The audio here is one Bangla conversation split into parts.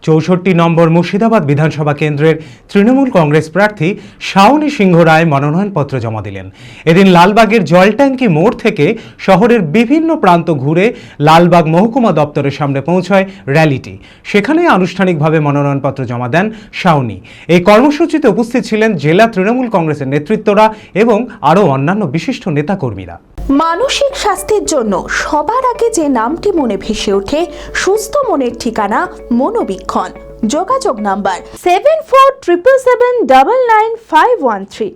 64 নম্বর মুর্শিদাবাদ বিধানসভা কেন্দ্রের তৃণমূল কংগ্রেস প্রার্থী শাওনী সিংহ রায় মনোনয়নপত্র জমা দিলেন। এদিন লালবাগের জলট্যাঙ্কি মোড় থেকে শহরের বিভিন্ন প্রান্ত ঘুরে লালবাগ মহকুমা দপ্তরের সামনে পৌঁছায় র্যালিটি। সেখানে আনুষ্ঠানিকভাবে মনোনয়নপত্র জমা দেন শাওনী। এই কর্মসূচিতে উপস্থিত ছিলেন জেলা তৃণমূল কংগ্রেসের নেতৃত্বরা এবং আরও অন্যান্য বিশিষ্ট নেতাকর্মীরা। মানসিক স্বাস্থ্যের জন্য সবার আগে যে নামটি মনে ভেসে ওঠে, সুস্থ মনের ঠিকানা মনোবীক্ষণ। যোগাযোগ নাম্বার 7477799513।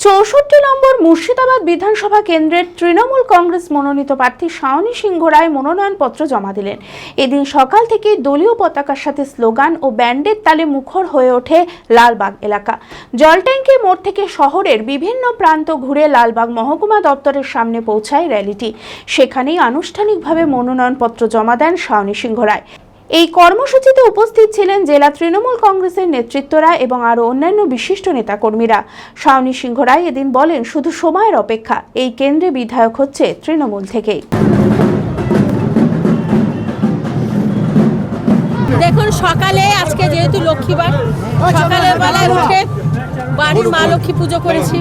চৌষট্টি নম্বর মুর্শিদাবাদ বিধানসভা কেন্দ্রের তৃণমূল কংগ্রেস মনোনীত প্রার্থী শাওনী সিংহ রায় মনোনয়নপত্র জমা দিলেন। এদিন সকাল থেকে দলীয় পতাকার সাথে স্লোগান ও ব্যান্ডের তালে মুখর হয়ে ওঠে লালবাগ এলাকা। জলট্যাঙ্কি মোড় থেকে শহরের বিভিন্ন প্রান্ত ঘুরে লালবাগ মহকুমা দপ্তরের সামনে পৌঁছায় র্যালিটি। সেখানেই আনুষ্ঠানিকভাবে মনোনয়নপত্র জমা দেন শাওনী সিংহ রায়। এই কর্মসূচিতে উপস্থিত ছিলেন জেলা তৃণমূল কংগ্রেসের নেতৃত্বরা এবং আরও অন্যান্য বিশিষ্ট নেতাকর্মীরা। শাওনী সিংহ রায় এদিন বলেন, শুধু সময়ের অপেক্ষা, এই কেন্দ্রে বিধায়ক হচ্ছে তৃণমূল থেকেই। দেখুন, সকালে আজকে যেহেতু লক্ষ্মীবার, সকালের বেলায় উঠে বাড়ির মা লক্ষ্মী পুজো করেছি।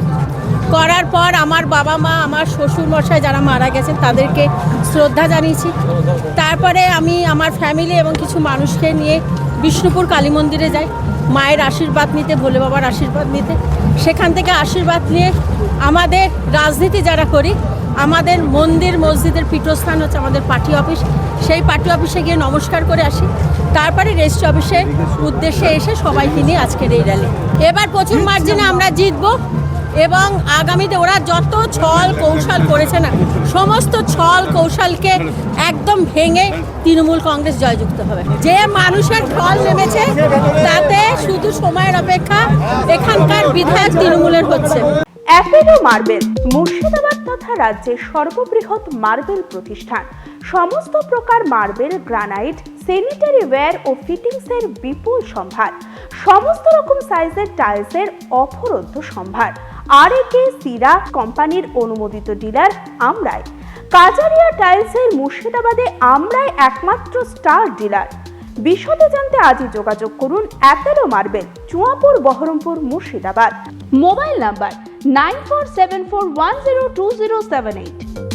করার পর আমার বাবা মা, আমার শ্বশুর মশাই যারা মারা গেছেন তাদেরকে শ্রদ্ধা জানিয়েছি। তারপরে আমি আমার ফ্যামিলি এবং কিছু মানুষকে নিয়ে বিষ্ণুপুর কালী মন্দিরে যাই মায়ের আশীর্বাদ নিতে, ভোলে বাবার আশীর্বাদ নিতে। সেখান থেকে আশীর্বাদ নিয়ে আমাদের রাজনীতি যারা করি, আমাদের মন্দির মসজিদের পীঠস্থান হচ্ছে আমাদের পার্টি অফিস, সেই পার্টি অফিসে গিয়ে নমস্কার করে আসি। তারপরে রেজিস্ট্রি অফিসের উদ্দেশ্যে এসে সবাইকে নিয়ে আজকের এই র্যালি। এবার প্রচুর মার্জিনে আমরা জিতবো এবং আগামীতে ওরা যত ছল কৌশল করেছে না, সমস্ত ছল কৌশলকে একদম ভেঙে তৃণমূল কংগ্রেস জয়যুক্ত হবে। যে মানুষের ঢল নেমেছে তাতে শুধু সময়ের অপেক্ষা, এখানকার বিধায়ক তৃণমূলের হচ্ছে। অ্যাপেলো মার্বেল মুর্শিদাবাদ তথা রাজ্যের সর্ববৃহৎ মার্বেল প্রতিষ্ঠান। সমস্ত প্রকার মার্বেল, গ্রানাইট, স্যানিটারি ওয়্যার ও ফিটিংসের বিপুল সম্ভার। সমস্ত রকম সাইজের টাইলসের অফুরন্ত সম্ভার। আর.এ.কে সিরা কোম্পানির অনুমোদিত ডিলার আমরাই। কাজারিয়া টাইলসের মুর্শিদাবাদে আমরাই একমাত্র স্টার ডিলার। বিশদে জানতে আজই যোগাযোগ করুন Apollo marble, Chuapur, Baharampur, Murshidabad. Mobile number 9474102078।